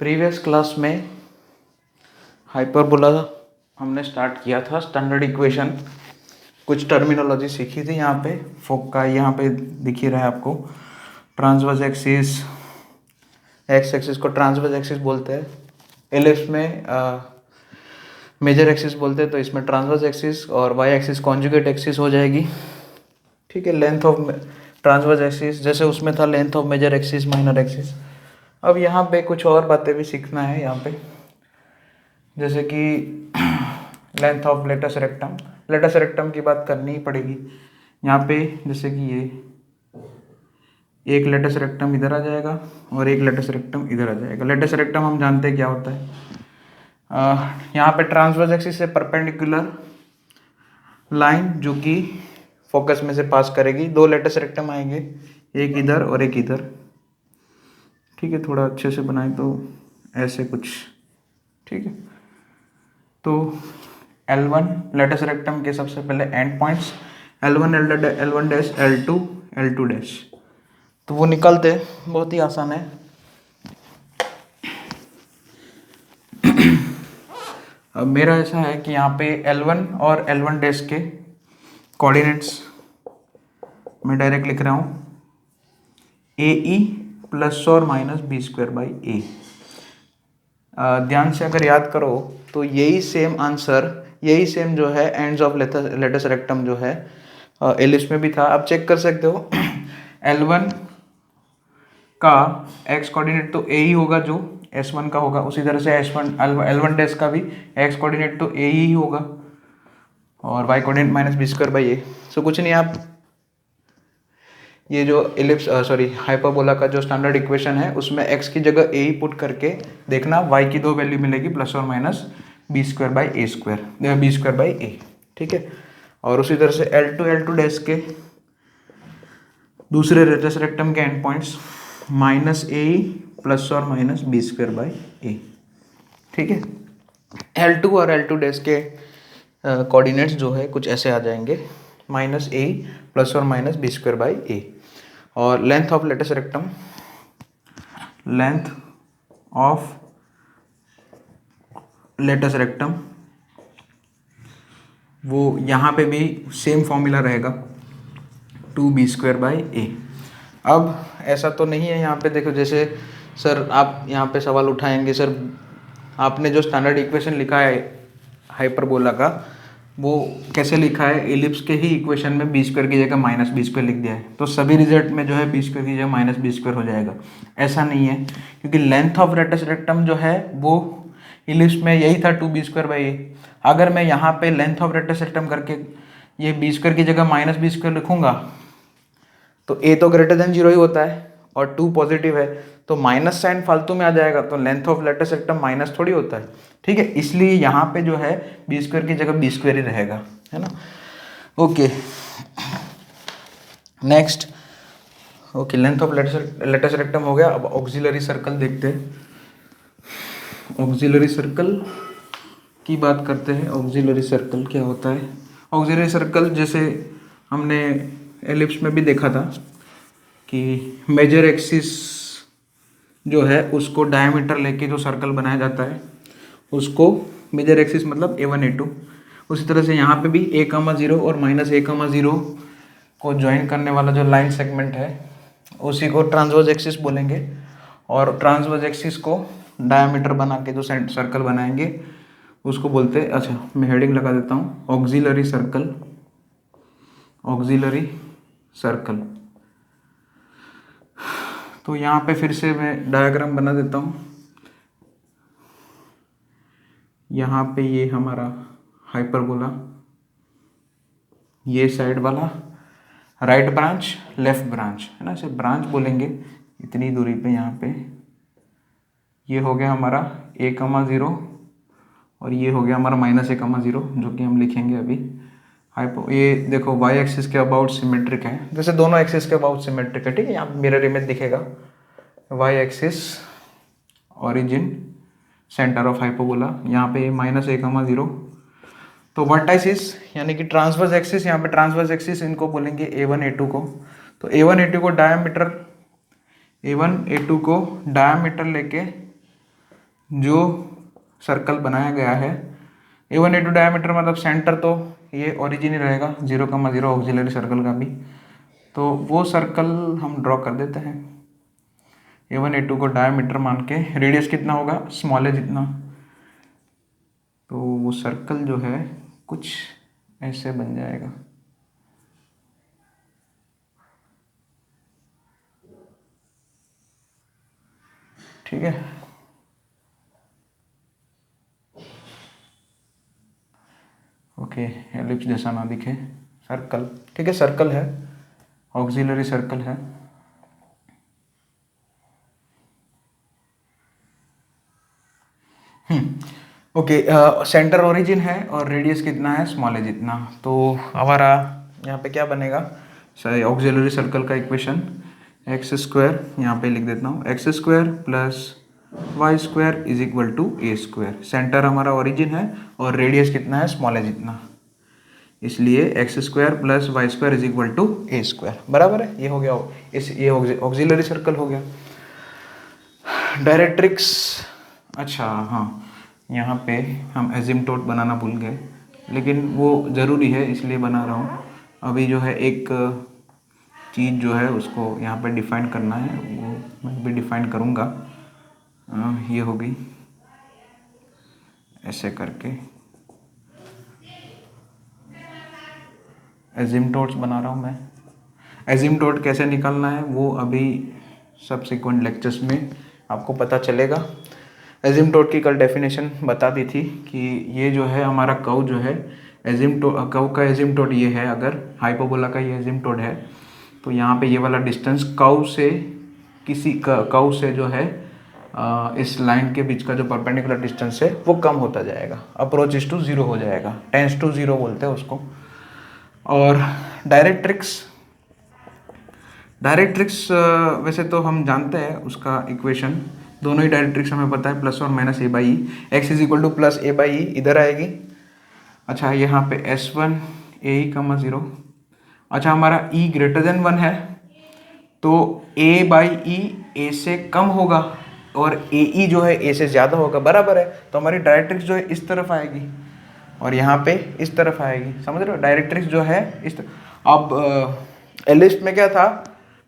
Previous class में hyperbola हमने start किया था, स्टैंडर्ड इक्वेशन कुछ टर्मिनोलॉजी सीखी थी। यहाँ पे फोका यहाँ पे दिख ही रहा है आपको। ट्रांसवर्स एक्सिस, एक्स एक्सिस को ट्रांसवर्स एक्सिस बोलते हैं, एलिप्स में मेजर एक्सिस बोलते हैं, तो इसमें ट्रांसवर्स एक्सिस और वाई एक्सिस कॉन्जुगेट एक्सिस हो जाएगी। ठीक है, लेंथ ऑफ ट्रांसवर्स एक्सिस जैसे उसमें था length of major axis minor axis. अब यहाँ पे कुछ और बातें भी सीखना है यहाँ पे, जैसे कि length of latus rectum. Latus rectum की बात करनी ही पड़ेगी यहाँ पे, जैसे कि ये एक लेटस रेक्टम इधर आ जाएगा और एक लेटस रेक्टम इधर आ जाएगा। लेटस रेक्टम हम जानते हैं क्या होता है। यहाँ पे ट्रांसवर्स एक्सिस से परपेंडिकुलर लाइन जो कि फोकस में से पास करेगी। दो लेटस रेक्टम आएंगे, एक इधर और एक इधर। ठीक है, थोड़ा अच्छे से बनाए तो ऐसे कुछ। ठीक है, तो L1 लेटस रेक्टम के सबसे पहले and points L1 L1 dash L2 L2 dash, तो वो निकलते बहुत ही आसान है। अब मेरा ऐसा है कि यहाँ पे L1 और L1 डैश के कोऑर्डिनेट्स मैं डायरेक्ट लिख रहा हूँ AE प्लस और माइनस बी स्क्वायर बाई ए। ध्यान से अगर याद करो तो यही सेम आंसर, यही सेम जो है एंड्स ऑफ लेटस रेक्टम जो है एलिप्स में भी था। आप चेक कर सकते हो L1 का x कोऑर्डिनेट तो a ही होगा जो S1 का होगा, उसी तरह से S1 L1 डैश का भी x कोऑर्डिनेट तो a ही होगा और y coordinate minus B square by A. So कुछ नहीं, आप ये जो एलिप्स हाइपरबोला का जो स्टैंडर्ड इक्वेशन है उसमें x की जगह a ही पुट करके देखना, y की दो वैल्यू मिलेगी प्लस और minus B square by A square, B square by A. ठीक है, और उसी तरह से L2 डैश के दूसरे लेटस रेक्टम के and points minus a plus और minus B square by A. ठीक है, L2 और L2 डैश के कोऑर्डिनेट्स जो है कुछ ऐसे आ जाएंगे, माइनस ए प्लस और minus B square by a. और length of latus rectum, length of latus rectum वो यहाँ पे भी सेम फॉर्मूला रहेगा 2b स्क्वायर बाई ए। अब ऐसा तो नहीं है यहाँ पे, देखो जैसे सर आप यहाँ पे सवाल उठाएंगे, सर आपने जो स्टैंडर्ड इक्वेशन लिखा है हाइपरबोला का वो कैसे लिखा है, एलिप्स के ही इक्वेशन में बी स्क्वायर की जगह माइनस बी स्क्वायर लिख दिया है, तो सभी रिजल्ट में जो है बी स्क्वायर की जगह माइनस बी स्क्वायर हो जाएगा। ऐसा नहीं है, क्योंकि लेंथ ऑफ लेटस रेक्टम जो है वो एलिप्स में यही था 2b स्क्वायर बाई ए। अगर मैं यहाँ पे लेंथ ऑफ लेटस रेक्टम करके ये बी स्क्वायर की जगह माइनस बी स्क्वायर लिखूंगा तो a तो ग्रेटर देन 0 ही होता है और 2 पॉजिटिव है, तो माइनस साइन फालतू में आ जाएगा, तो length of latus rectum minus थोड़ी होता है। ठीक है, इसलिए यहाँ पे जो है बी स्क्वायर की जगह बी स्क्वायर ही रहेगा, है ना। Okay, next. Okay, length of latus rectum हो गया। अब ऑक्सिलरी सर्कल देखते हैं। ऑक्सिलरी सर्कल की बात करते हैं। ऑक्सिलरी सर्कल क्या होता है? ऑक्सिलरी सर्कल जैसे हमने एलिप्स में भी देखा था कि मेजर एक्सिस जो है उसको डायमीटर लेके जो सर्कल बनाया जाता है उसको मेजर एक्सिस मतलब A1 A2। उसी तरह से यहाँ पे भी a,0 और माइनस a,0 को ज्वाइन करने वाला जो लाइन सेगमेंट है उसी को ट्रांसवर्स एक्सिस बोलेंगे, और ट्रांसवर्स एक्सिस को डायमीटर बना के जो सर्कल बनाएंगे उसको बोलते हैं। अच्छा, मैं हेडिंग लगा देता हूँ, ऑक्सिलरी सर्कल। ऑक्सिलरी सर्कल, तो यहाँ पे फिर से मैं डायग्राम बना देता हूँ। यहाँ पे ये हमारा हाइपरबोला, ये साइड वाला राइट ब्रांच लेफ्ट ब्रांच, है ना, इसे ब्रांच बोलेंगे इतनी दूरी पे। यहाँ पे ये हो गया हमारा a,0 और ये हो गया हमारा माइनस a,0 जो कि हम लिखेंगे अभी। ये देखो y एक्सिस के अबाउट सिमेट्रिक है, जैसे दोनों एक्सिस के अबाउट सिमेट्रिक है। ठीक है, यहाँ मिरर इमेज दिखेगा, y axis origin centre of hyperbola, यहाँ पे माइनस a,0। तो वर्टाइसिस यानी कि ट्रांसवर्स एक्सिस, यहाँ पे ट्रांसवर्स एक्सिस इनको बोलेंगे A1 A2 को। तो A1 A2 को डायमीटर, A1 A2 को डायमीटर लेके जो सर्कल बनाया गया है A1 A2 डायमीटर मतलब सेंटर तो ये ओरिजिन ही रहेगा 0,0 ऑक्सिलरी सर्कल का भी, तो वो सर्कल हम ड्रॉ कर देते हैं। A1 A2 को डायमीटर मान के रेडियस कितना होगा स्मॉल है जितना, तो वो सर्कल जो है कुछ ऐसे बन जाएगा। ठीक है, ओके, एलिप्स जैसा ना दिखे सर्कल, ठीक है, सर्कल है, ऑक्सिलरी सर्कल है। ओके, सेंटर ओरिजिन है और रेडियस कितना है स्मॉल है जितना, तो हमारा यहाँ पे क्या बनेगा ऑक्सिलरी सर्कल का इक्वेशन एक्स स्क्वायर, यहाँ पे लिख देता हूँ x square plus y square is equal to a square. Centre हमारा ओरिजिन है और रेडियस कितना है स्मॉल है जितना, इसलिए x square plus y square is equal to a square, बराबर है। ये हो गया, ये ऑक्सिलरी सर्कल हो गया। डायरेक्ट्रिक्स, अच्छा हाँ, यहाँ पे हम एजिम्टोट बनाना भूल गए, लेकिन वो ज़रूरी है इसलिए बना रहा हूँ। अभी जो है एक चीज़ जो है उसको यहाँ पे डिफ़ाइन करना है, वो मैं भी डिफ़ाइन करूँगा। ये होगी ऐसे करके एजिम्टोट्स बना रहा हूँ मैं। एजिम्टोट कैसे निकालना है वो अभी सब्सिक्वेंट लेक्चर्स में आपको पता चलेगा। एजिम्टोट की कल डेफिनेशन बता दी थी कि ये जो है हमारा कर्व जो है कर्व का एजिम्टोट ये है, अगर हाइपरबोला का ये एजिम्टोट है तो यहाँ पे ये वाला डिस्टेंस कर्व से कर्व से जो है इस लाइन के बीच का जो परपेंडिकुलर डिस्टेंस है वो कम होता जाएगा, अप्रोच इज टू 0 हो जाएगा, टेंस टू 0 बोलते हैं उसको। और डायरेक्ट्रिक्स वैसे तो हम जानते हैं उसका इक्वेशन, दोनों ही डायरेक्ट्रिक्स हमें पता है, प्लस और minus A by E, X is equal to plus A by E इधर आएगी। अच्छा, यहाँ पे S1 ए ई कमा 0, अच्छा हमारा E ग्रेटर देन 1 है तो A बाई ई ए से कम होगा और ए ई जो है ए से ज़्यादा होगा, बराबर है। तो हमारी डायरेक्ट्रिक्स जो है इस तरफ आएगी और यहाँ पे इस तरफ आएगी, समझ रहे हो, डायरेक्ट्रिक्स जो है इस तरफ। अब एलिप्स में क्या था,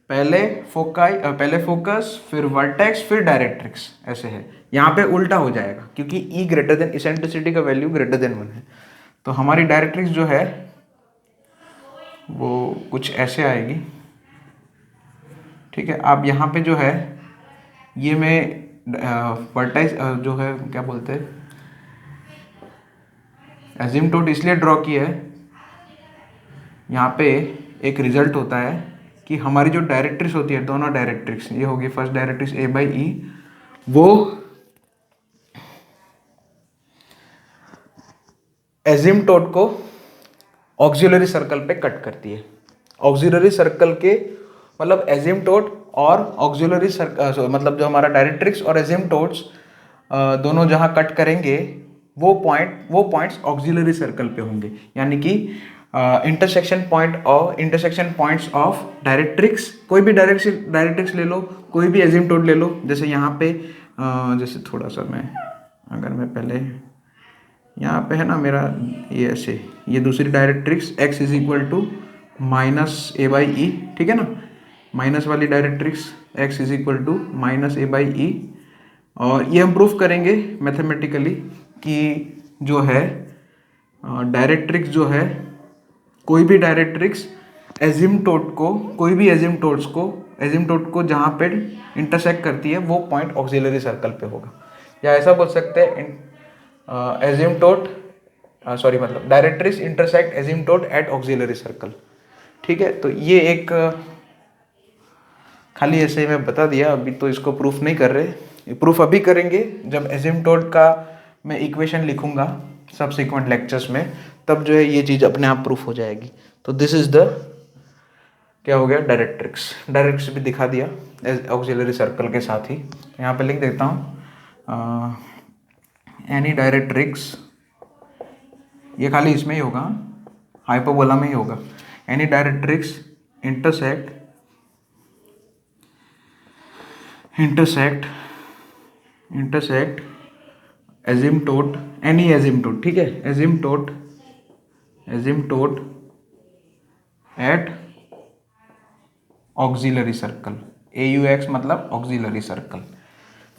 पहले फोकस फिर वर्टेक्स फिर डायरेक्ट्रिक्स, ऐसे है। यहाँ पे उल्टा हो जाएगा क्योंकि ई ग्रेटर देन, इसेंट्रिसिटी का वैल्यू ग्रेटर देन 1 है, तो हमारी डायरेक्ट्रिक्स जो है वो कुछ ऐसे आएगी। ठीक है, अब यहाँ पे जो है ये मैं वर्टेक्स जो है क्या बोलते हैं एजिम्टोट इसलिए ड्रॉ किया है, यहाँ पे एक रिजल्ट होता है कि हमारी जो डायरेक्ट्रिक्स होती है, दोनों डायरेक्ट्रिक्स, ये होगी फर्स्ट डायरेक्ट्रिक्स ए बाई ई, वो एजिम्टोट को ऑक्सिलरी सर्कल पे कट करती है। ऑक्सिलरी सर्कल के मतलब एजिम्टोट और ऑक्सिलरी सर्कल मतलब जो हमारा डायरेक्ट्रिक्स और एजिम्टोट्स दोनों जहाँ कट करेंगे वो पॉइंट्स ऑक्सिलरी सर्कल पे होंगे, यानी कि इंटरसेक्शन पॉइंट्स ऑफ डायरेक्ट्रिक्स, कोई भी डायरेक्ट्रिक्स ले लो, कोई भी एजिम्टोट ले लो। जैसे यहाँ पे जैसे थोड़ा सा मैं अगर मैं पहले यहाँ पे है ना मेरा ये ऐसे, ये दूसरी directrix x is equal to minus A by E, ठीक है ना, माइनस वाली directrix x is equal to minus A by E, और ये हम प्रूफ करेंगे मैथमेटिकली कि जो है डायरेक्ट्रिक्स जो है कोई भी डायरेक्ट्रिक्स एजिम्टोट को जहाँ पे इंटरसेक्ट करती है वो पॉइंट ऑक्सिलरी सर्कल पे होगा, या ऐसा बोल सकते हैं एजिम्टोट मतलब directrix intersect asymptote at auxiliary circle. ठीक है, तो ये एक खाली ऐसे ही मैं बता दिया, अभी तो इसको प्रूफ नहीं कर रहे, प्रूफ अभी करेंगे जब एजिम्टोट का मैं इक्वेशन लिखूंगा सबसिक्वेंट लेक्चर्स में, तब जो है ये चीज़ अपने आप प्रूफ हो जाएगी। तो दिस इज द क्या हो गया डायरेक्ट्रिक्स भी दिखा दिया ऑक्सिलरी सर्कल के साथ ही। यहाँ पे लिख देता हूँ एनी डायरेक्ट्रिक्स, ये खाली इसमें ही होगा, हाइपरबोला में ही होगा। एनी डायरेक्ट्रिक्स इंटरसेक्ट एजिमटोट, एनी एजिमटोट, ठीक है, एजिमटोट एट ऑक्सिलरी सर्कल, AUX मतलब ऑक्सिलरी सर्कल।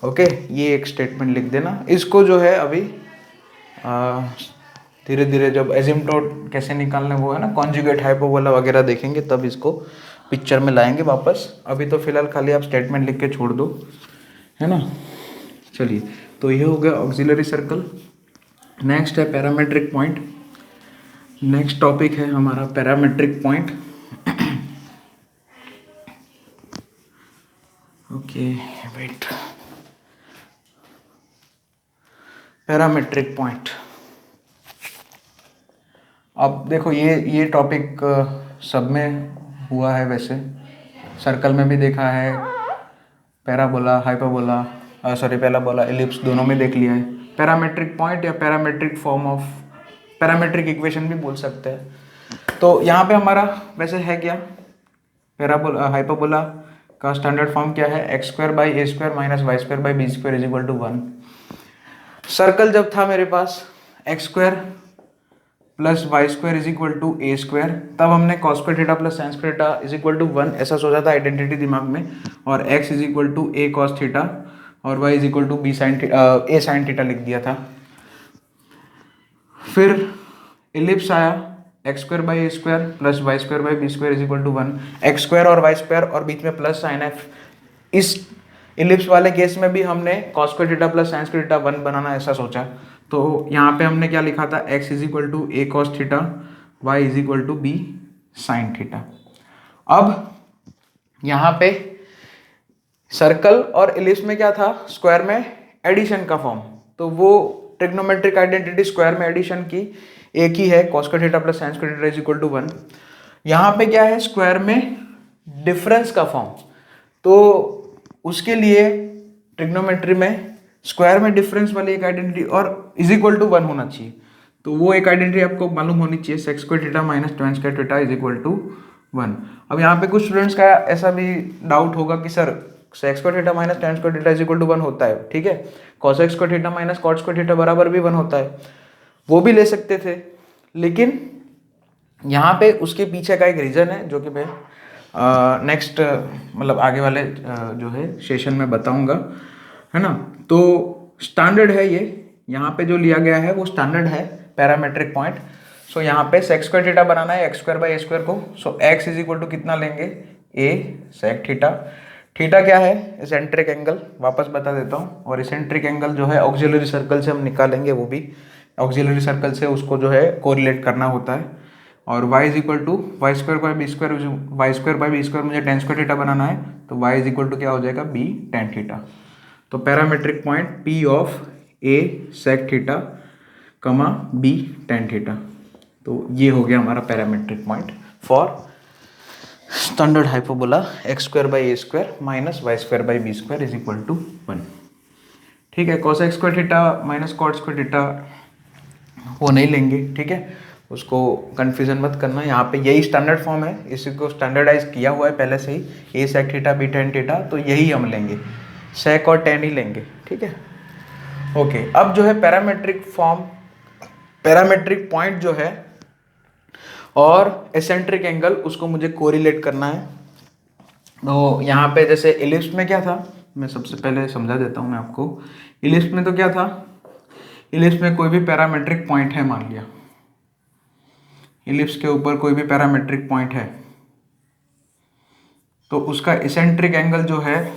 ओके, ये एक स्टेटमेंट लिख देना। इसको जो है अभी धीरे धीरे जब एजिमटोट कैसे निकालने वो है ना, कॉन्जुगेट हाइपोबोला वगैरह देखेंगे तब इसको पिक्चर में लाएंगे वापस। अभी तो फिलहाल खाली आप स्टेटमेंट लिख के छोड़ दो, है ना। चलिए, तो ये हो गया ऑक्सिलरी सर्कल। नेक्स्ट है पैरामेट्रिक पॉइंट। नेक्स्ट टॉपिक है हमारा parametric point. Okay wait, parametric point. अब देखो ये टॉपिक सब में हुआ है, वैसे सर्कल में भी देखा है, पैराबोला हाइपरबोला पैराबोला एलिप्स दोनों में देख लिया है। पैरामेट्रिक पॉइंट या parametric form of parametric equation भी बोल सकते हैं। तो यहाँ पे हमारा वैसे है क्या, पैराबोला हाइपरबोला का स्टैंडर्ड फॉर्म क्या है, x² by a² minus y² by b² is equal to 1। Circle जब था मेरे पास x² plus y² is equal to a², तब हमने cos² theta plus sin² theta is equal to 1 ऐसा सोचा था आइडेंटिटी दिमाग में, और x is equal to a cos theta और y is equal to a sin theta लिख दिया था। फिर इलिप्स आया x² by a² plus y² by b² is equal to 1, x² और y² और बीच में प्लस साइन f। इस इलिप्स वाले केस में भी हमने cos² theta plus sin² theta 1 बनाना ऐसा सोचा। तो यहाँ पे हमने क्या लिखा था, x is equal to a cos theta, y is equal to b sin theta. अब यहाँ पे सर्कल और इलिप्स में क्या था, स्क्वायर में एडिशन का फॉर्म, तो वो ट्रिग्नोमेट्रिक आइडेंटिटी स्क्वायर में एडिशन की एक ही है, cos² theta plus sin² theta is equal to 1। यहाँ पे क्या है, स्क्वायर में डिफरेंस का फॉर्म, तो उसके लिए ट्रिग्नोमेट्री में स्क्वायर में डिफरेंस वाली एक आइडेंटिटी और इज इक्वल टू 1 होना चाहिए। तो वो एक आइडेंटिटी आपको मालूम होनी चाहिए, sec² theta minus tan² theta is equal to 1। अब यहाँ पे कुछ स्टूडेंट्स का ऐसा भी डाउट होगा कि sir sec² theta minus tan² theta is equal to 1 होता है, ठीक है, cos² theta minus cot² theta बराबर भी 1 होता है, वो भी ले सकते थे। लेकिन यहाँ पे उसके पीछे का एक रीज़न है जो कि मैं नेक्स्ट मतलब आगे वाले जो है सेशन में बताऊंगा, है ना। तो स्टैंडर्ड है ये, यहाँ पे जो लिया गया है वो स्टैंडर्ड है पैरामेट्रिक पॉइंट। सो यहाँ पे sec² थीटा बनाना है x² बाई a² को। सो x इज इक्वल टू कितना लेंगे, a sec थीटा। थीटा क्या है, इसेंट्रिक एंगल, वापस बता देता हूँ। और इसेंट्रिक एंगल जो है ऑक्सिलरी सर्कल से हम निकालेंगे, वो भी ऑक्सिलरी सर्कल से उसको जो है कोरिलेट करना होता है। और y is equal to y² by b² मुझे tan² थीटा बनाना है, तो y इज इक्वल टू क्या हो जाएगा, b tan थीटा। तो parametric point P of a sec theta comma b tan theta, तो ये हो गया हमारा parametric point for standard hyperbola x² by a² minus y² by b² is equal to 1। ठीक है, cos x² theta minus cot² theta वो नहीं लेंगे, ठीक है, उसको कंफ्यूजन मत करना। यहाँ पे यही स्टैंडर्ड फॉर्म है, इसी को स्टैंडर्डाइज किया हुआ है पहले से ही, a sec theta b tan theta, तो यही हम लेंगे, sec और tan ही लेंगे, ठीक है। ओके, अब जो है पैरामेट्रिक फॉर्म, पैरामेट्रिक पॉइंट जो है और एसेंट्रिक एंगल, उसको मुझे कोरिलेट करना है। तो यहाँ पे जैसे इलिप्स में क्या था, मैं सबसे पहले समझा देता हूँ मैं आपको। इलिप्स में तो क्या था, इलिप्स में कोई भी पैरामेट्रिक पॉइंट है, मान लिया इलिप्स के ऊपर कोई भी पैरामेट्रिक पॉइंट है, तो उसका इसेंट्रिक एंगल जो है,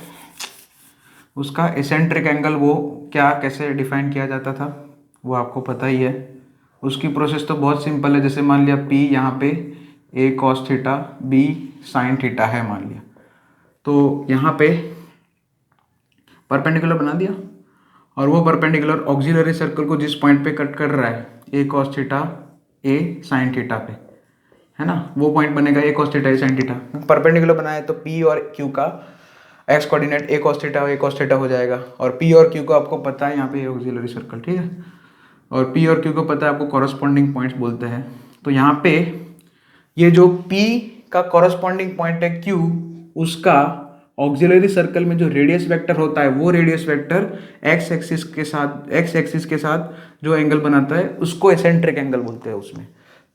उसका इसेंट्रिक एंगल वो क्या कैसे डिफाइन किया जाता था वो आपको पता ही है। उसकी प्रोसेस तो बहुत सिंपल है, जैसे मान लिया P यहाँ पे a cos theta b sin theta है मान लिया, तो यहाँ पे परपेंडिकुलर बना दिया, और वो परपेंडिकुलर ऑक्सिलरी सर्कल को जिस पॉइंट पे कट कर रहा है a cos theta a sin theta पे, है ना, वो पॉइंट बनेगा a cos theta a sin theta. Perpendicular बनाए तो P और Q का x coordinate a cos theta हो जाएगा, और P और Q को आपको पता है यहाँ पे ऑक्सिलरी सर्कल, ठीक है, और P और Q को पता है आपको कॉरस्पॉन्डिंग पॉइंट्स बोलते हैं। तो यहाँ पे ये जो P का कॉरस्पॉन्डिंग पॉइंट है Q, उसका ऑक्सिलरी सर्कल में जो रेडियस वेक्टर होता है वो रेडियस वेक्टर एक्स एक्सिस के साथ जो एंगल बनाता है उसको एसेंट्रिक एंगल बोलते हैं उसमें।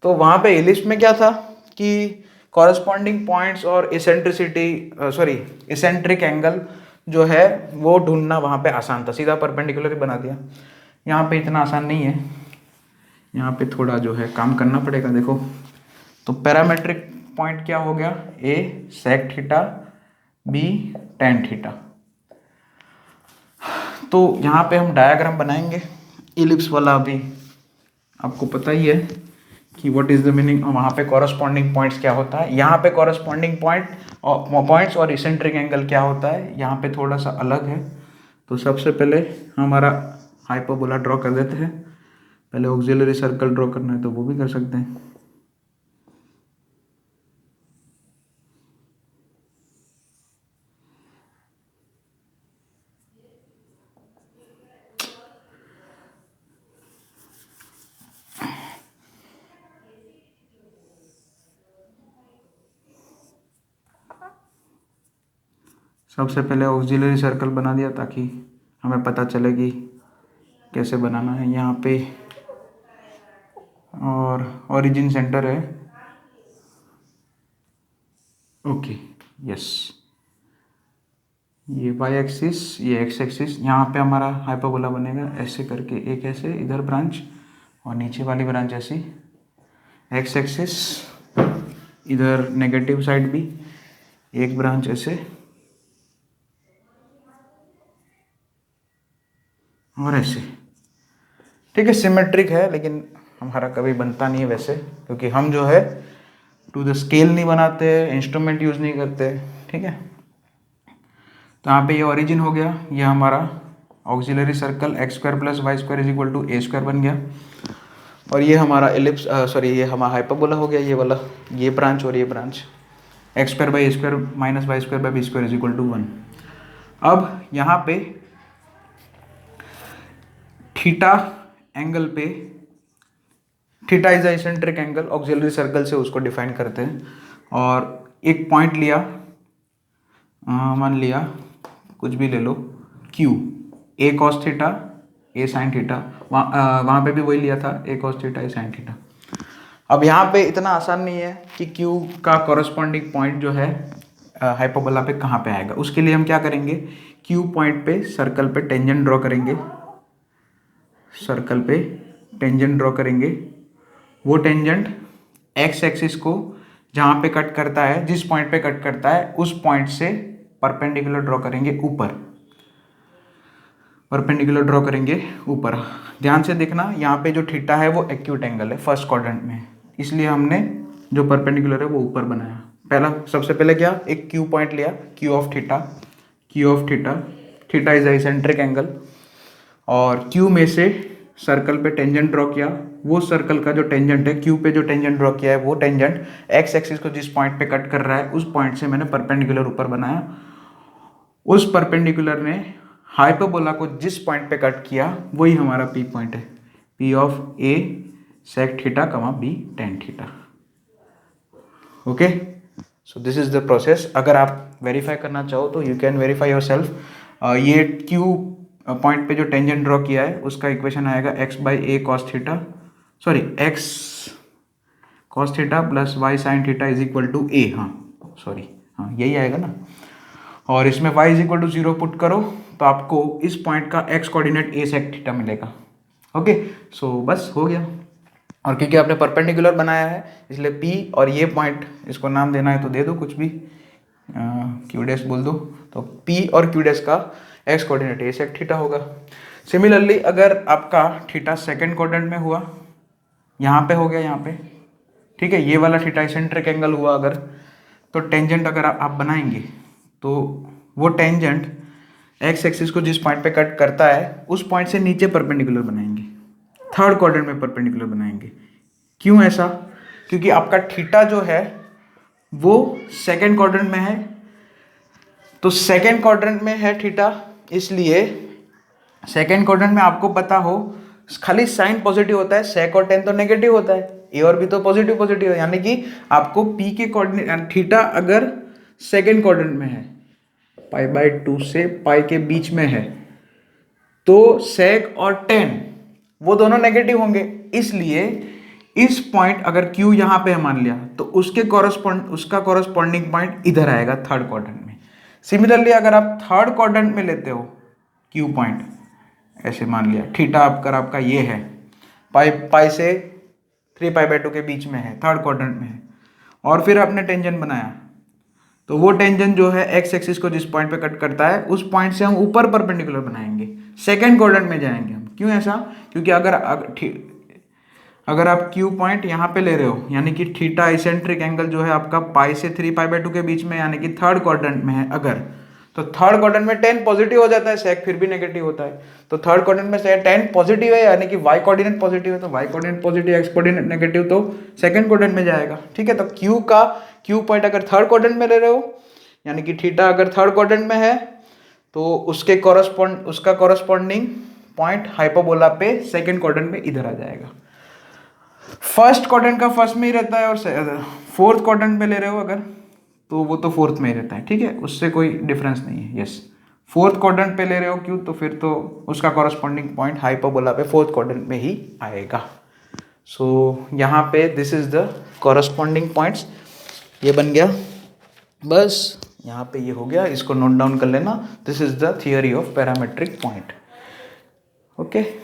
तो वहाँ पे इलिप्स में क्या था कि कॉरस्पॉन्डिंग पॉइंट्स और एसेंट्रिक एंगल जो है वो ढूंढना वहाँ पे आसान था, सीधा परपेंडिकुलर ही बना दिया। यहाँ पे इतना आसान नहीं है, यहाँ पे थोड़ा जो है काम करना पड़ेगा। देखो तो पैरामेट्रिक पॉइंट क्या हो गया, A sec theta, B tan theta. तो यहाँ पे हम डायग्राम बनाएंगे इलिप्स वाला, अभी आपको पता ही है कि व्हाट इज द मीनिंग, वहाँ पे कॉरस्पॉन्डिंग पॉइंट्स क्या होता है, यहाँ पे कॉरस्पॉन्डिंग पॉइंट्स और इसेंट्रिक एंगल क्या होता है, यहाँ पे थोड़ा सा अलग है। तो सबसे पहले हमारा हाइपरबोला ड्रॉ कर देते हैं। पहले ऑक्सिलरी सर्कल ड्रॉ करना है तो वो भी कर सकते हैं। सबसे पहले ऑक्सिलरी सर्कल बना दिया ताकि हमें पता चले कि कैसे बनाना है। यहाँ पे और ओरिजिन सेंटर है, ओके यस, ये वाई एक्सिस, ये एक्स एक्सिस। यहाँ पे हमारा हाइपरबोला बनेगा ऐसे करके, एक ऐसे इधर ब्रांच और नीचे वाली ब्रांच ऐसी, एक्स एक्सिस इधर नेगेटिव साइड भी एक ब्रांच ऐसे और ऐसे। ठीक है, सिमेट्रिक है, लेकिन हमारा कभी बनता नहीं है वैसे, क्योंकि हम जो है टू द स्केल नहीं बनाते, इंस्ट्रूमेंट यूज़ नहीं करते। ठीक है, तो यहाँ पे ये ओरिजिन हो गया, ये हमारा auxiliary circle x square plus y square is equal to a square बन गया। और ये हमारा एलिप्स ये हमारा हाइपरबोला हो गया, ये वाला, ये ब्रांच और ये branch, x square by A square minus y square by b square is equal to 1। अब यहाँ पे थीटा एंगल पे, theta is eccentric angle, auxiliary circle से उसको डिफाइन करते हैं। और एक पॉइंट लिया, मान लिया कुछ भी ले लो, Q, ए कॉस थीटा ए साइन थीटा, वहाँ पे भी वही लिया था, ए कॉस थीटा ए साइन थीटा। अब यहाँ पे इतना आसान नहीं है कि Q का कॉरस्पॉन्डिंग पॉइंट जो है हाइपरबोला पे कहाँ पे आएगा। उसके लिए हम क्या करेंगे, Q पॉइंट पे सर्कल पे टेंजेंट ड्रॉ करेंगे, सर्कल पे टेंजेंट ड्रॉ करेंगे। वो टेंजेंट एक्स एक्सिस को जहाँ पे कट करता है, जिस पॉइंट पे कट करता है उस पॉइंट से परपेंडिकुलर ड्रॉ करेंगे ऊपर, परपेंडिकुलर ड्रॉ करेंगे ऊपर। ध्यान से देखना, यहाँ पे जो थीटा है वो एक्यूट एंगल है फर्स्ट क्वाड्रेंट में, इसलिए हमने जो परपेंडिकुलर है वो ऊपर बनाया। पहला सबसे पहले क्या, एक क्यू पॉइंट लिया, Q of theta, Q of theta, theta is eccentric angle, और क्यू में से सर्कल पे टेंजेंट ड्रॉ किया। वो सर्कल का जो टेंजेंट है, क्यू पे जो टेंजेंट ड्रॉ किया है, वो टेंजेंट एक्स एक्सिस को जिस पॉइंट पे कट कर रहा है उस पॉइंट से मैंने परपेंडिकुलर ऊपर बनाया। उस परपेंडिकुलर ने हाइपरबोला को जिस पॉइंट पे कट किया वही हमारा पी पॉइंट है, P of A sec theta comma B tan theta. Okay, so this is the process. अगर आप वेरीफाई करना चाहो तो you can verify yourself. ये क्यू पॉइंट पे जो टेंजेंट ड्रॉ किया है उसका इक्वेशन आएगा x by a cos theta, sorry x cos theta plus y sin theta is equal to a, हाँ सॉरी, हाँ यही आएगा ना। और इसमें y is equal to 0 put करो तो आपको इस पॉइंट का x coordinate a sec theta मिलेगा। ओके, सो बस हो गया। और क्योंकि आपने परपेंडिकुलर बनाया है इसलिए p और ये पॉइंट, इसको नाम देना है तो दे दो कुछ भी, क्यू डैश बोल दो, तो p और क्यू डैश का x coordinate a sec theta होगा। सिमिलरली अगर आपका थीटा सेकेंड क्वाड्रेंट में हुआ, यहाँ पे हो गया, यहाँ पे, ठीक है, ये वाला थीटा एसेंट्रिक एंगल हुआ अगर, तो टेंजेंट अगर आप बनाएंगे तो वो टेंजेंट एक्स एक्सिस को जिस पॉइंट पे कट करता है उस पॉइंट से नीचे परपेंडिकुलर बनाएंगे, थर्ड क्वाड्रेंट में परपेंडिकुलर बनाएंगे। क्यों ऐसा, क्योंकि आपका थीटा जो है वो सेकेंड क्वाड्रेंट में है, तो सेकेंड क्वाड्रेंट में है थीटा, इसलिए सेकेंड क्वाड्रेंट में आपको पता हो खाली साइन पॉजिटिव होता है, सेक और टेन तो नेगेटिव होता है, ए और बी तो पॉजिटिव पॉजिटिव है, यानी कि आपको पी के कोऑर्डिनेट थीटा अगर सेकेंड क्वाड्रेंट में है π/2 से पाई के बीच में है, तो sec और tan वो दोनों नेगेटिव होंगे, इसलिए इस पॉइंट अगर Q यहाँ पे है मान लिया, तो उसका कॉरस्पॉन्डिंग पॉइंट इधर आएगा थर्ड क्वाड्रेंट में। सिमिलरली अगर आप थर्ड क्वाड्रेंट में लेते हो Q पॉइंट, ऐसे मान लिया थीटा आपका ये है, पाई से 3π/2 के बीच में है, थर्ड क्वाड्रेंट में है, और फिर आपने टेंजेंट बनाया, तो वो टेंजेंट जो है एक्स एक्सिस को जिस पॉइंट पे कट करता है उस पॉइंट से हम ऊपर परपेंडिकुलर बनाएंगे, सेकंड क्वाड्रेंट में जाएंगे हम। क्यों ऐसा? क्योंकि अगर आप Q पॉइंट यहाँ पे ले रहे हो, यानी कि थीटा आइसेंट्रिक एंगल जो है आपका पाई से 3π/2 के बीच में, यानी कि थर्ड क्वाड्रेंट में है अगर, तो थर्ड क्वाड्रेंट में tan पॉजिटिव हो जाता है, sec फिर भी नेगेटिव होता है। तो थर्ड क्वाड्रेंट में tan पॉजिटिव है, यानी कि y कोऑर्डिनेट पॉजिटिव है, तो y coordinate positive, x coordinate negative, तो सेकंड क्वाड्रेंट में जाएगा। ठीक है, तो Q पॉइंट अगर थर्ड क्वाड्रेंट में ले रहे हो, यानी कि थीटा अगर थर्ड क्वाड्रेंट में है, तो उसका कॉरस्पॉन्डिंग पॉइंट हाइपरबोला पे सेकंड क्वाड्रेंट में इधर आ जाएगा। फर्स्ट क्वाड्रेंट का फर्स्ट में ही रहता है, और फोर्थ क्वाड्रेंट में ले रहे हो अगर, तो वो तो फोर्थ में ही रहता है। ठीक है, उससे कोई डिफरेंस नहीं है। यस, फोर्थ क्वाड्रेंट पे ले रहे हो क्यों, तो फिर तो उसका कॉरस्पॉन्डिंग पॉइंट हाइपरबोला पे फोर्थ क्वाड्रेंट में ही आएगा। सो यहाँ पे this is the corresponding points, ये बन गया। बस यहाँ पे ये हो गया, इसको नोट डाउन कर लेना। This is the theory of parametric point. Okay.